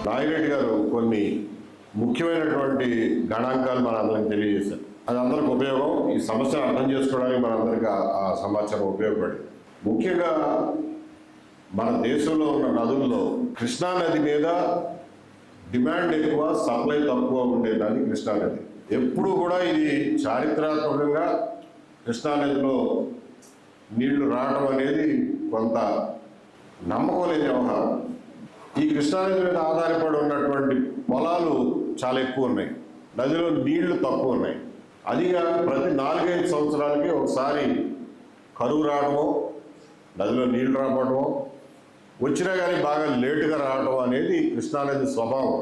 నాగిరెడ్డి గారు కొన్ని ముఖ్యమైనటువంటి గణాంకాలు మనందరికి తెలియజేశారు. అది అందరికి ఉపయోగం. ఈ సమస్యను అర్థం చేసుకోవడానికి మనందరికీ ఆ సమాచారం ఉపయోగపడింది. ముఖ్యంగా మన దేశంలో ఉన్న నదుల్లో కృష్ణా నది మీద డిమాండ్ ఎక్కువ, సప్లై తక్కువ ఉండే నది కృష్ణా నది. ఎప్పుడు కూడా ఇది చారిత్రాత్మకంగా కృష్ణా నదిలో నీళ్లు రావడం అనేది కొంత నమ్మకం లేని వ్యవహారం. ఈ కృష్ణానది మీద ఆధారపడి ఉన్నటువంటి పొలాలు చాలా ఎక్కువ ఉన్నాయి, నదిలో నీళ్లు తక్కువ ఉన్నాయి. అదిగా ప్రతి 4-5 సంవత్సరాలకి ఒకసారి కరువు రావడమో, నదిలో నీళ్లు రావడమో, వచ్చినా కానీ బాగా లేటుగా రావడం అనేది కృష్ణానది స్వభావం.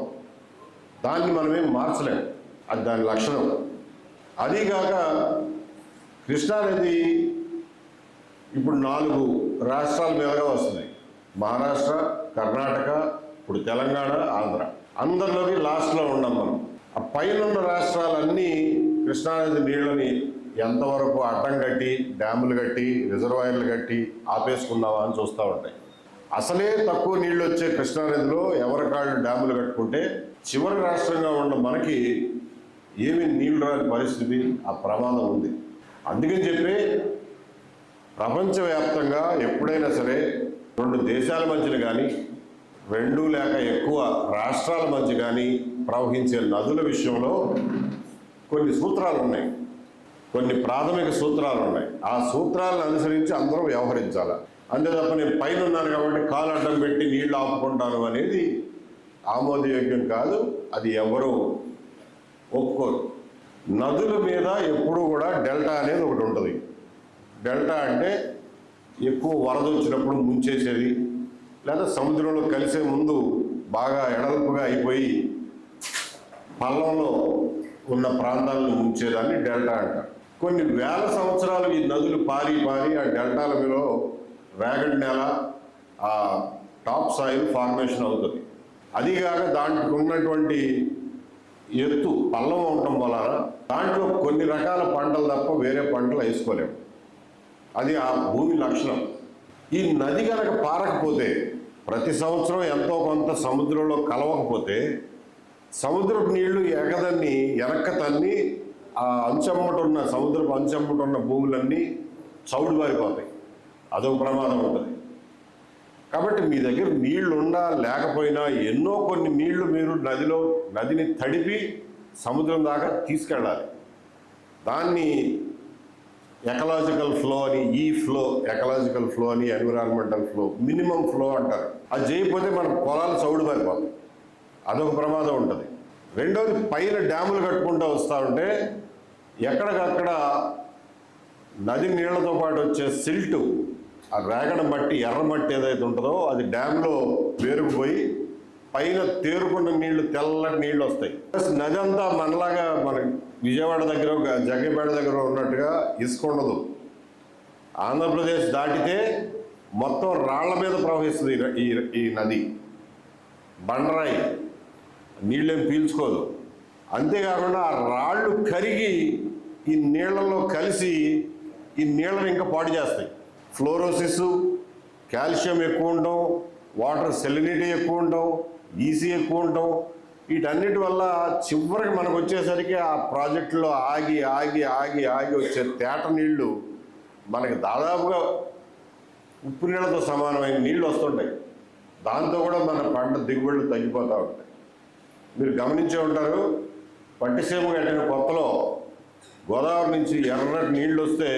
దాన్ని మనమేం మార్చలేము, అది దాని లక్షణం. అదీగాక కృష్ణానది ఇప్పుడు 4 రాష్ట్రాల మీదుగా వస్తుంది. మహారాష్ట్ర, కర్ణాటక, ఇప్పుడు తెలంగాణ, ఆంధ్ర. అందరిలోకి లాస్ట్లో ఉన్నాం మనం. ఆ పైనున్న రాష్ట్రాలన్నీ కృష్ణానది నీళ్ళని ఎంతవరకు అడ్డం కట్టి, డ్యాములు కట్టి, రిజర్వాయర్లు కట్టి ఆపేసుకున్నావా అని చూస్తూ ఉంటాయి. అసలే తక్కువ నీళ్ళు వచ్చే కృష్ణానదిలో ఎవరికాళ్ళు డ్యాములు కట్టుకుంటే చివరి రాష్ట్రంగా ఉన్న మనకి ఏమి నీళ్లు రాని పరిస్థితి, ఆ ప్రమాదం ఉంది. అందుకని చెప్పి ప్రపంచవ్యాప్తంగా ఎప్పుడైనా సరే 2 దేశాల మధ్యన కానీ 2 లేక ఎక్కువ రాష్ట్రాల మధ్య కానీ ప్రవహించే నదుల విషయంలో కొన్ని సూత్రాలు ఉన్నాయి, కొన్ని ప్రాథమిక సూత్రాలు ఉన్నాయి. ఆ సూత్రాలను అనుసరించి అందరూ వ్యవహరించాలి. అంతే తప్ప నేను పైన ఉన్నాను కాబట్టి కాలు అడ్డం పెట్టి నీళ్లు ఆపుకుంటాను అనేది ఆమోదయోగ్యం కాదు. అది ఎవరు ఒప్పుకోరు. నదుల మీద ఎప్పుడూ కూడా డెల్టా అనేది ఒకటి ఉంటుంది. డెల్టా అంటే ఎక్కువ వరద వచ్చినప్పుడు ముంచేసేది, లేదా సముద్రంలో కలిసే ముందు బాగా ఎడల్పుగా అయిపోయి పల్లంలో ఉన్న ప్రాంతాలను ముంచేదాన్ని డెల్టా అంటారు. కొన్ని వేల సంవత్సరాలు ఈ నదులు పారి ఆ డెల్టాల మీద రేగడి నేల, ఆ టాప్ సాయిల్ ఫార్మేషన్ అవుతుంది. అదిగాక దాంట్లో ఉన్నటువంటి ఎత్తు పల్లం ఉండటం వలన దాంట్లో కొన్ని రకాల పంటలు తప్ప వేరే పంటలు వేసుకోలేము. అది ఆ భూమి లక్షణం. ఈ నది కనుక పారకపోతే, ప్రతి సంవత్సరం ఎంతో కొంత సముద్రంలో కలవకపోతే, సముద్రపు నీళ్లు ఎగదన్ని వెనక్క తన్ని ఆ అంచెమ్మటున్న సముద్రపు అంచెమ్మటున్న భూములన్నీ చౌడు బారిపోతాయి. అదొక ప్రమాదం ఉంటుంది. కాబట్టి మీ దగ్గర నీళ్లు ఉన్నా లేకపోయినా కొన్ని నీళ్లు మీరు నదిని తడిపి సముద్రం దాకా తీసుకెళ్ళాలి. దాన్ని ఎకలాజికల్ ఫ్లో అని, ఎకలాజికల్ ఫ్లో అని, ఎన్విరాన్మెంటల్ ఫ్లో, మినిమం ఫ్లో అంటారు. అది చేయకపోతే మన పొలాలు చౌడు పారిపోతాయి. అదొక ప్రమాదం ఉంటుంది. రెండోది, పైన డ్యాములు కట్టుకుంటూ వస్తూ ఉంటే ఎక్కడికక్కడ నది నీళ్లతో పాటు వచ్చే సిల్ట్, ఆ రేగడ మట్టి, ఎర్రమట్టి ఏదైతే ఉంటుందో అది డ్యామ్లో పేరుకుపోయి పైన తేరుకున్న నీళ్లు, తెల్లటి నీళ్ళు వస్తాయి. నది అంతా మనలాగా మన విజయవాడ దగ్గర, జగ్గపేట దగ్గర ఉన్నట్టుగా ఇసుక ఉండదు. ఆంధ్రప్రదేశ్ దాటితే మొత్తం రాళ్ల మీద ప్రవహిస్తుంది ఈ నది. బండరాయి, నీళ్ళేం పీల్చుకోదు. అంతేకాకుండా ఆ రాళ్ళు కరిగి ఈ నీళ్లలో కలిసి ఈ నీళ్ళని ఇంకా పాడు చేస్తాయి. ఫ్లోరోసిస్, కాల్షియం ఎక్కువ ఉండడం, వాటర్ సెలినిటీ ఎక్కువ ఉండడం, ఈసీ ఎక్కువ ఉండడం, వీటన్నిటి వల్ల చివరికి మనకు వచ్చేసరికి ఆ ప్రాజెక్టులో ఆగి వచ్చే తేట నీళ్లు మనకి దాదాపుగా ఉప్పు నీళ్ళతో సమానమైన నీళ్లు వస్తుంటాయి. దాంతో కూడా మన పంట దిగుబడులు తగ్గిపోతూ ఉంటాయి. మీరు గమనించే ఉంటారు, పట్టిసీమ కట్టిన కొత్తలో గోదావరి నుంచి ఎర్రటి నీళ్లు వస్తే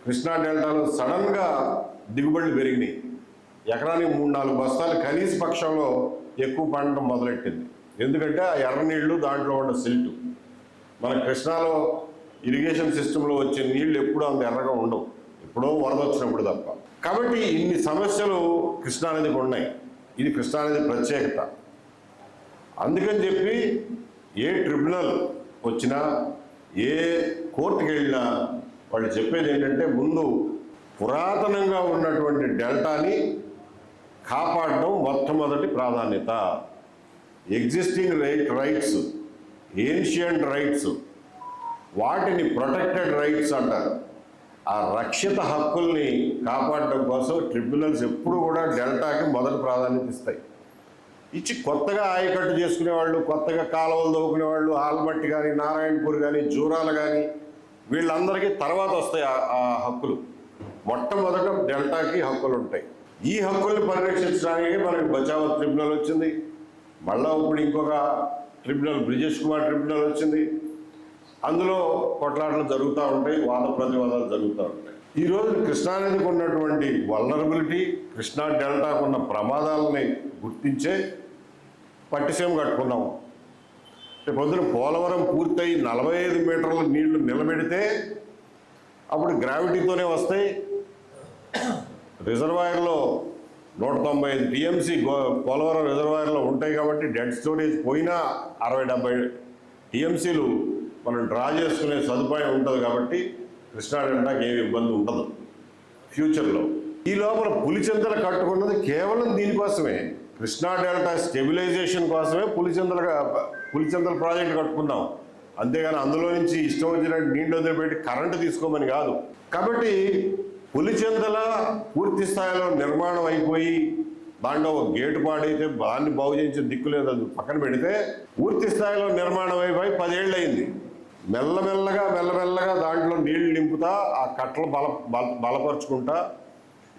కృష్ణా డెల్టాలో సడన్గా దిగుబడులు పెరిగినాయి. ఎకరానికి 3-4 బస్తాలు కనీస పక్షంలో ఎక్కువ పండడం మొదలెట్టింది. ఎందుకంటే ఆ ఎర్ర నీళ్లు, దాంట్లో ఉన్న సిల్టు. మన కృష్ణాలో ఇరిగేషన్ సిస్టంలో వచ్చే నీళ్లు ఎప్పుడూ అంత ఎర్రగా ఉండవు, ఎప్పుడో వరద వచ్చినప్పుడు తప్ప. కాబట్టి ఇన్ని సమస్యలు కృష్ణానదికి ఉన్నాయి. ఇది కృష్ణానది ప్రత్యేకత. అందుకని చెప్పి ఏ ట్రిబ్యునల్ వచ్చినా, ఏ కోర్టుకి వెళ్ళినా వాళ్ళు చెప్పేది ఏంటంటే, ముందు పురాతనంగా ఉన్నటువంటి డెల్టాని కాపాడడం మొట్టమొదటి ప్రాధాన్యత. ఎగ్జిస్టింగ్ రైట్స్, ఏన్షియంట్ రైట్స్, వాటిని ప్రొటెక్టెడ్ రైట్స్ అంటారు. ఆ రక్షిత హక్కుల్ని కాపాడడం కోసం ట్రిబ్యునల్స్ ఎప్పుడు కూడా డెల్టాకి మొదటి ప్రాధాన్యత ఇస్తాయి. ఇచ్చి కొత్తగా ఆయకట్టు చేసుకునేవాళ్ళు, కొత్తగా కాలువలు దవ్వుకునే వాళ్ళు, ఆల్మట్టి కానీ, నారాయణపూర్ కానీ, జూరాలు కానీ, వీళ్ళందరికీ తర్వాత వస్తాయి ఆ హక్కులు. మొట్టమొదట డెల్టాకి హక్కులు ఉంటాయి. ఈ హక్కుల్ని పరిరక్షించడానికి మనకి బచావత్ ట్రిబ్యునల్ వచ్చింది. మళ్ళా ఇప్పుడు ఇంకొక ట్రిబ్యునల్, బ్రిజేష్ కుమార్ ట్రిబ్యునల్ వచ్చింది. అందులో కొట్లాటలు జరుగుతూ ఉంటాయి, వాద ప్రతివాదాలు జరుగుతూ ఉంటాయి. ఈరోజు కృష్ణానదికి ఉన్నటువంటి వల్నరబిలిటీ, కృష్ణా డెల్టాకు ఉన్న ప్రమాదాలని గుర్తించే పట్టిసీమ కట్టుకున్నాము. పొద్దున పోలవరం పూర్తయి 45 మీటర్ల నీళ్లు నిలబెడితే అప్పుడు గ్రావిటీతోనే వస్తాయి. రిజర్వాయర్లో 195 టీఎంసీ పోలవరం రిజర్వాయర్లో ఉంటాయి కాబట్టి డెడ్ స్టోరేజ్ పోయినా 60-70 టీఎంసీలు మనం డ్రా చేసుకునే సదుపాయం ఉంటుంది కాబట్టి కృష్ణా డెల్టాకి ఏమి ఇబ్బంది ఉండదు ఫ్యూచర్లో. ఈ లోపల పులిచెంతలు కట్టుకున్నది కేవలం దీనికోసమే, కృష్ణా డెల్టా స్టెబిలైజేషన్ కోసమే పులిచెంతల ప్రాజెక్ట్ కట్టుకున్నాం. అంతేగాని అందులో నుంచి ఇష్టం వచ్చినట్టు నీళ్ళు వదిలిపెట్టి కరెంటు తీసుకోమని కాదు. కాబట్టి పులిచెంతల పూర్తి స్థాయిలో నిర్మాణం అయిపోయి దాంట్లో ఒక గేటు పాడైతే దాన్ని బాగు చేయించిన దిక్కు లేదు, అది పక్కన పెడితే పూర్తి స్థాయిలో నిర్మాణం అయిపోయి 10 ఏళ్ళు అయింది. మెల్లమెల్లగా దాంట్లో నీళ్లు నింపుతా ఆ కట్టలు బలపరుచుకుంటా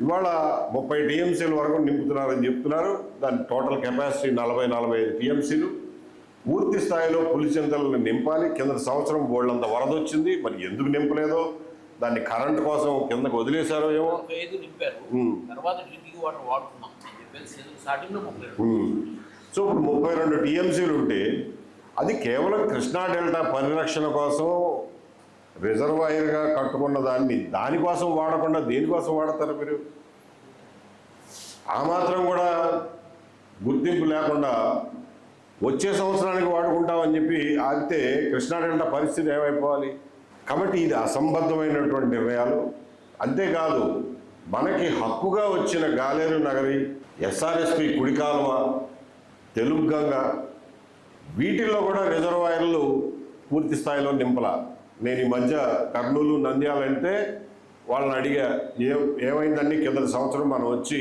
ఇవాళ 30 టీఎంసీల వరకు నింపుతున్నారని చెప్తున్నారు. దాని టోటల్ కెపాసిటీ 40-45 టీఎంసీలు. పూర్తి స్థాయిలో పులిచెంతలను నింపాలి. కింద సంవత్సరం బోళ్ళంత వరద వచ్చింది, మరి ఎందుకు నింపలేదో, దాన్ని కరెంటు కోసం కిందకు వదిలేశారో ఏమో. సో ఇప్పుడు 32 టీఎంసీలు ఉంటే అది కేవలం కృష్ణా డెల్టా పరిరక్షణ కోసం రిజర్వాయర్గా కట్టుకున్న దానికోసం వాడకుండా దేనికోసం వాడతారు మీరు? ఆ మాత్రం కూడా గుర్తింపు లేకుండా వచ్చే సంవత్సరానికి వాడుకుంటామని చెప్పి ఆగితే కృష్ణా డెల్టా పరిస్థితి ఏమైపోవాలి? కాబట్టి ఇది అసంబద్ధమైనటువంటి నిర్ణయాలు. అంతేకాదు, మనకి హక్కుగా వచ్చిన గాలేరు నగరి, ఎస్ఆర్ఎస్పి కుడి కాలువ, తెలుగు గంగ, వీటిల్లో కూడా రిజర్వాయర్లు పూర్తి స్థాయిలో నింపల. నేను ఈ మధ్య కర్నూలు, నంద్యాల అంటే వాళ్ళని అడిగా, ఏమైందండి కింద సంవత్సరం మనం వచ్చి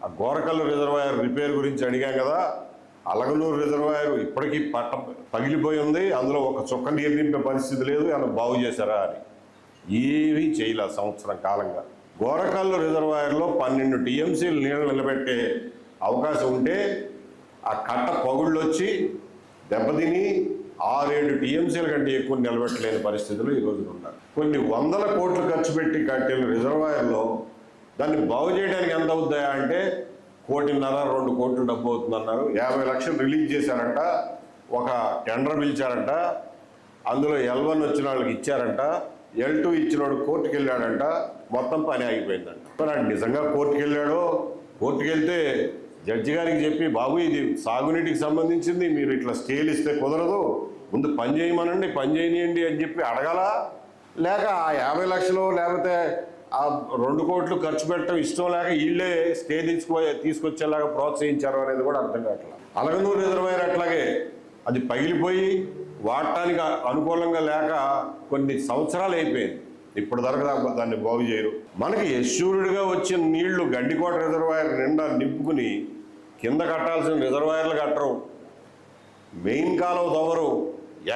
ఆ గోరకల్లు రిజర్వాయర్ రిపేర్ గురించి అడిగాం కదా, అలగనూరు రిజర్వాయర్ ఇప్పటికీ పగిలిపోయి ఉంది, అందులో ఒక చుక్క నీరు నింపే పరిస్థితి లేదు, ఏమైనా బాగు చేశారా అని. ఏమీ చేయలే సంవత్సరం కాలంగా. గోరకల్లు రిజర్వాయర్లో 12 టీఎంసీలు నీళ్ళు నిలబెట్టే అవకాశం ఉంటే ఆ కట్ట పగుళ్ళు వచ్చి దెబ్బతిని 6-7 టీఎంసీల కంటే ఎక్కువ నిలబెట్టలేని పరిస్థితులు ఈ రోజున ఉన్నారు. కొన్ని 100 కోట్లు ఖర్చు పెట్టి కట్టిన రిజర్వాయర్లో దాన్ని బాగు చేయడానికి ఎంత అవుతాయా అంటే 1.5-2 కోట్లు డబ్బు అవుతుందన్నారు. 50 లక్షలు రిలీజ్ చేశారంట, ఒక టెండర్ పిలిచారంట, అందులో L1 వచ్చిన వాళ్ళకి ఇచ్చారంట, L2 ఇచ్చినోడు కోర్టుకు వెళ్ళాడంట, మొత్తం పని ఆగిపోయిందంట. మరి నిజంగా కోర్టుకు వెళ్ళాడో, కోర్టుకు వెళ్తే జడ్జి గారికి చెప్పి, బాబు ఇది సాగునీటికి సంబంధించింది, మీరు ఇట్లా స్కేల్ ఇస్తే కుదరదు, ముందు పని చేయమనండి, పని చేయనియండి అని చెప్పి అడగాల, లేక ఆ 50 లక్షలు లేకపోతే ఆ 2 కోట్లు ఖర్చు పెట్టడం ఇష్టం లేక వీళ్ళే స్టే తీసుకొచ్చేలాగా ప్రోత్సహించారు అనేది కూడా అర్థం కావట్లేదు. అలగనూరు రిజర్వాయర్ అట్లాగే అది పగిలిపోయి వాడటానికి అనుకూలంగా లేక కొన్ని సంవత్సరాలు అయిపోయింది, ఇప్పటిదాకా దాన్ని బాగు చేయరు. మనకి ఎష్యూర్డ్గా వచ్చిన నీళ్లు గండికోట రిజర్వాయర్ నిండా నింపుకుని కింద కట్టాల్సిన రిజర్వాయర్లు కట్టరు, మెయిన్ కాలువ తవ్వరు,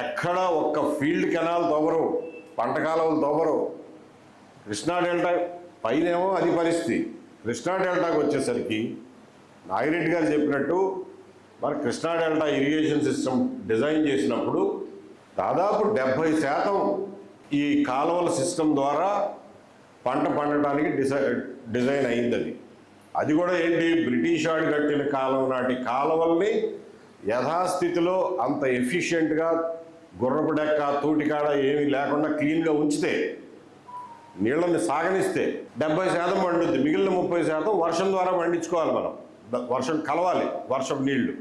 ఎక్కడ ఒక్క ఫీల్డ్ కెనాల్ తవ్వరు, పంట కాలువలు తవ్వరు. కృష్ణా డెల్టా పైనేమో అది పరిస్థితి. కృష్ణా డెల్టాకు వచ్చేసరికి నాగిరెడ్డి గారు చెప్పినట్టు మరి Krishna delta irrigation system design చేసినప్పుడు దాదాపు 70% ఈ కాలువల సిస్టమ్ ద్వారా పంట పండటానికి డిజైన్ అయింది. అది కూడా ఏంటి, బ్రిటిష్ వాడు కట్టిన కాలం నాటి కాలువల్ని యథాస్థితిలో అంత ఎఫిషియెంట్గా గుర్రపు డెక్క, తూటికాడ ఏమీ లేకుండా క్లీన్గా ఉంచితే, నీళ్ళని సాగనిస్తే 70% పండుద్ది, మిగిలిన 30% వర్షం ద్వారా పండించుకోవాలి. మనం వర్షం కలవాలి, వర్షం నీళ్లు,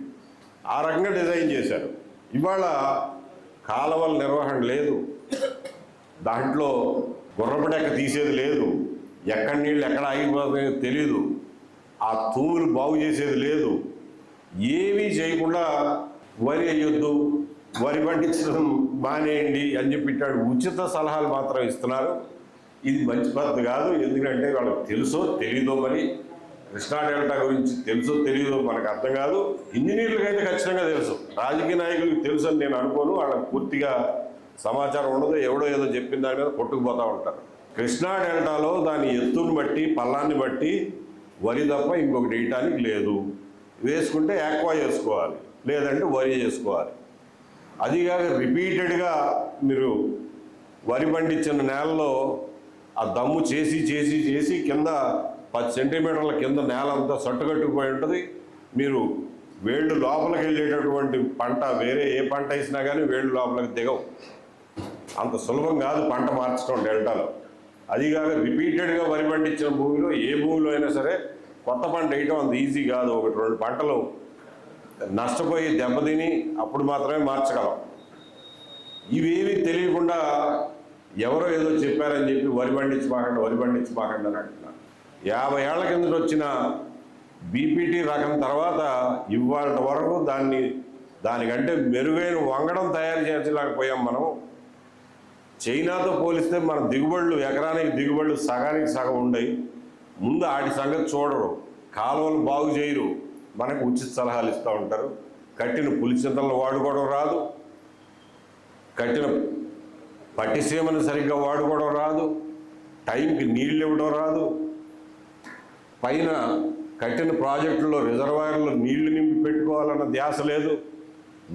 ఆ రకంగా డిజైన్ చేశారు. ఇవాళ కాలువల నిర్వహణ లేదు, దాంట్లో గుర్రపు డెక్క తీసేది లేదు, ఎక్కడ నీళ్ళు ఎక్కడ ఆగిపోతాయో తెలియదు, ఆ తూములు బాగు చేసేది లేదు, ఏమీ చేయకుండా వరి వేయొద్దు, వరి పండించడం మానేయండి అని చెప్పి ఉచిత సలహాలు మాత్రం ఇస్తున్నారు. ఇది మంచి పద్ధతి కాదు. ఎందుకంటే వాళ్ళకి తెలుసో తెలీదో మరి కృష్ణా డెల్టా గురించి తెలుసో తెలియదో మనకు అర్థం కాదు. ఇంజనీర్లకు అయితే ఖచ్చితంగా తెలుసు, రాజకీయ నాయకులకు తెలుసు అని నేను అనుకోను. వాళ్ళకి పూర్తిగా సమాచారం ఉండదు, ఎవడో ఏదో చెప్పిన దాని మీద కొట్టుకుపోతూ ఉంటారు. కృష్ణా డెల్టాలో దాని ఎత్తుని బట్టి పల్లాన్ని బట్టి వరి తప్ప ఇంకొకటి వేయటానికి లేదు. వేసుకుంటే యాక్వా చేసుకోవాలి, లేదంటే వరి చేసుకోవాలి. అదిగాక రిపీటెడ్గా మీరు వరి పండించిన నేలలో ఆ దమ్ము చేసి చేసి చేసి కింద 10 సెంటీమీటర్ల కింద నేల అంతా సట్టుకట్టుకుపోయి ఉంటుంది. మీరు వేళ్ళు లోపలికి వెళ్ళేటటువంటి పంట వేరే ఏ పంట వేసినా కానీ వేళ్ళు లోపలికి దిగవు. అంత సులభం కాదు పంట మార్చడం డెల్టాలో. అదిగాక రిపీటెడ్గా వరి పండించిన భూమిలో ఏ భూమిలో అయినా సరే కొత్త పంట వేయటం అంత ఈజీ కాదు. 1-2 పంటలు నష్టపోయి దెబ్బతిని అప్పుడు మాత్రమే మార్చగలం. ఇవేమీ తెలియకుండా ఎవరో ఏదో చెప్పారని చెప్పి వరి పండించమాకండి అని అంటున్నారు. 50 ఏళ్ల కిందట వచ్చిన బీపీటీ రకం తర్వాత ఇవాళ వరకు దానికంటే మెరుగైన వంగడం తయారు చేయలేకపోయాం మనం. చైనాతో పోలిస్తే మన దిగుబడులు ఎకరానికి దిగుబడులు సగానికి సగం ఉండయి. ముందు ఆటి సంగతి చూడరు, కాలువలు బాగు చేయరు, మనకు ఉచిత సలహాలు ఇస్తూ ఉంటారు. కట్టిన పులిచింతలను వాడుకోవడం రాదు, కట్టిన పట్టిసీమను సరిగ్గా వాడుకోవడం రాదు, టైంకి నీళ్ళు ఇవ్వడం రాదు, పైన కట్టిన ప్రాజెక్టుల్లో రిజర్వాయర్లో నీళ్లు నింపి పెట్టుకోవాలన్న ధ్యాస లేదు,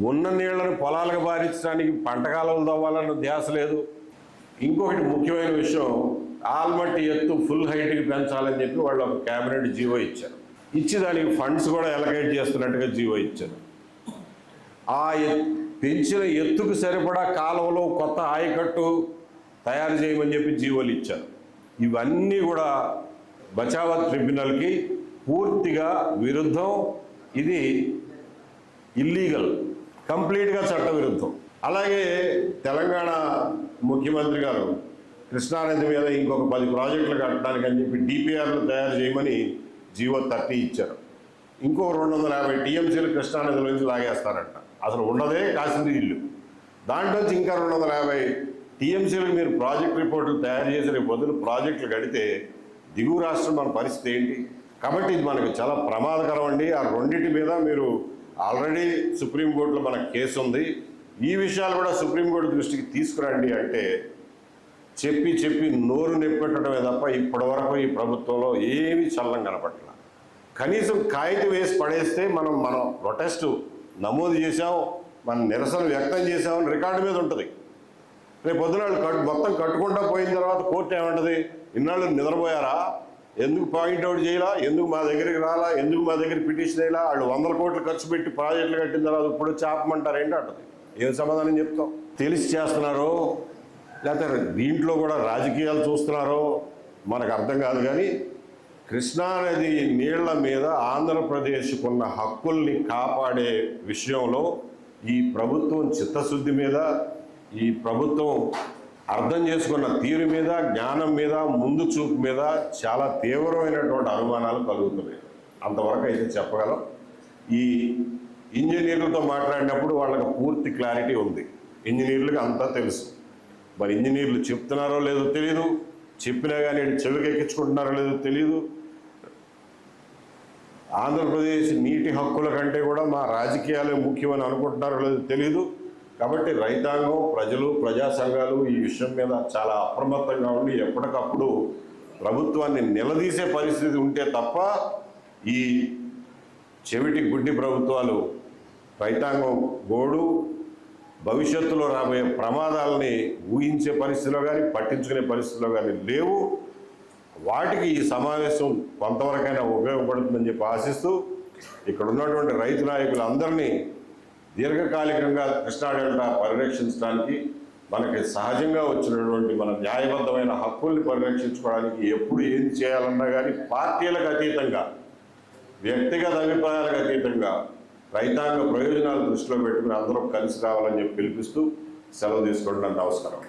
ఉన్న నీళ్లను పొలాలకు బారించడానికి పంట కాలువలు తవ్వాలన్న ధ్యాస లేదు. ఇంకొకటి ముఖ్యమైన విషయం, ఆల్మట్టి ఎత్తు ఫుల్ హైట్కి పెంచాలని చెప్పి వాళ్ళు ఒక క్యాబినెట్ జీవో ఇచ్చారు. ఇచ్చి దానికి ఫండ్స్ కూడా ఎలకేట్ చేస్తున్నట్టుగా జీవో ఇచ్చారు. ఆ పెంచిన ఎత్తుకు సరిపడా కాలువలో కొత్త ఆయకట్టు తయారు చేయమని చెప్పి జీవోలు ఇచ్చారు. ఇవన్నీ కూడా బచావత్ ట్రిబ్యునల్కి పూర్తిగా విరుద్ధం. ఇది ఇల్లీగల్, కంప్లీట్గా చట్టవిరుద్ధం. అలాగే తెలంగాణ ముఖ్యమంత్రి గారు కృష్ణానది మీద ఇంకొక 10 ప్రాజెక్టులు కట్టడానికి అని చెప్పి డిపిఆర్లు తయారు చేయమని జీవో 30 ఇచ్చారు. ఇంకో 250 టీఎంసీలు కృష్ణానది నుంచి లాగేస్తారంట. అసలు ఉండదే కాసింది ఇల్లు. దాంట్లోంచి ఇంకా 250 టీఎంసీలకు మీరు ప్రాజెక్ట్ రిపోర్టులు తయారు చేసి రేపు పొద్దున ప్రాజెక్టులు కడితే దిగువ రాష్ట్రం మన పరిస్థితి ఏంటి? కాబట్టి ఇది మనకు చాలా ప్రమాదకరం అండి. ఆ రెండింటి మీద మీరు ఆల్రెడీ సుప్రీంకోర్టులో మనకు కేసు ఉంది. ఈ విషయాలు కూడా సుప్రీంకోర్టు దృష్టికి తీసుకురండి అంటే చెప్పి నోరు నెప్పెట్టడమే తప్ప ఇప్పటి వరకు ఈ ప్రభుత్వంలో ఏమీ చల్లం కనపట్ల. కనీసం కాగితం వేసి పడేస్తే మనం ప్రొటెస్ట్ నమోదు చేసాం, మన నిరసన వ్యక్తం చేసామని రికార్డు మీద ఉంటుంది. రేపు పొద్దున మొత్తం కట్టుకుంటా పోయిన తర్వాత కోర్టు ఏమంటుంది, ఇన్నాళ్ళు నిద్రపోయారా, ఎందుకు పాయింట్అవుట్ చేయాలా, ఎందుకు మా దగ్గరికి రాలా, ఎందుకు మా దగ్గర పిటిషన్ అయ్యేలా, వాళ్ళు 100 కోట్లు ఖర్చు పెట్టి ప్రాజెక్టులు కట్టిన తర్వాత ఇప్పుడు ఆపమంటారు ఏంటి అంటుంది. ఏం సమాధానం చెప్తాం? తెలిసి చేస్తున్నారో లేకపోతే దీంట్లో కూడా రాజకీయాలు చూస్తున్నారో మనకు అర్థం కాదు. కానీ కృష్ణానది నీళ్ల మీద ఆంధ్రప్రదేశ్కున్న హక్కుల్ని కాపాడే విషయంలో ఈ ప్రభుత్వం చిత్తశుద్ధి మీద, ఈ ప్రభుత్వం అర్థం చేసుకున్న తీరు మీద, జ్ఞానం మీద, ముందు చూపు మీద చాలా తీవ్రమైనటువంటి అనుమానాలు కలుగుతున్నాయి. అంతవరకు అయితే చెప్పగలం. ఈ ఇంజనీర్లతో మాట్లాడినప్పుడు వాళ్ళకి పూర్తి క్లారిటీ ఉంది. ఇంజనీర్లకు అంతా తెలుసు. మరి ఇంజనీర్లు చెప్తున్నారో లేదో తెలియదు, చెప్పినా కానీ చెవికి ఎక్కించుకుంటున్నారో లేదో తెలియదు. ఆంధ్రప్రదేశ్ నీటి హక్కుల కంటే కూడా మా రాజకీయాలే ముఖ్యమని అనుకుంటున్నారో లేదో తెలియదు. కాబట్టి రైతాంగం, ప్రజలు, ప్రజా సంఘాలు ఈ విషయం మీద చాలా అప్రమత్తంగా ఉండి ఎప్పటికప్పుడు ప్రభుత్వాన్ని నిలదీసే పరిస్థితి ఉంటే తప్ప ఈ చెవిటి గుడ్డి ప్రభుత్వాలు రైతాంగం గోడు భవిష్యత్తులో రాబోయే ప్రమాదాలని ఊహించే పరిస్థితిలో కానీ పట్టించుకునే పరిస్థితిలో కానీ లేవు. వాటికి ఈ సమావేశం కొంతవరకైనా ఉపయోగపడుతుందని చెప్పి ఆశిస్తూ ఇక్కడ ఉన్నటువంటి రైతు నాయకులందరినీ దీర్ఘకాలికంగా కృష్ణా డెల్టా పరిరక్షించడానికి, మనకి సహజంగా వచ్చినటువంటి మన న్యాయబద్ధమైన హక్కుల్ని పరిరక్షించుకోవడానికి ఎప్పుడు ఏం చేయాలన్నా కానీ పార్టీలకు అతీతంగా, వ్యక్తిగత అభిప్రాయాలకు అతీతంగా రైతాంగ ప్రయోజనాలు దృష్టిలో పెట్టుకుని అందరూ కలిసి రావాలని చెప్పి పిలిపిస్తూ సెలవు తీసుకుంటున్నాను. నమస్కారం.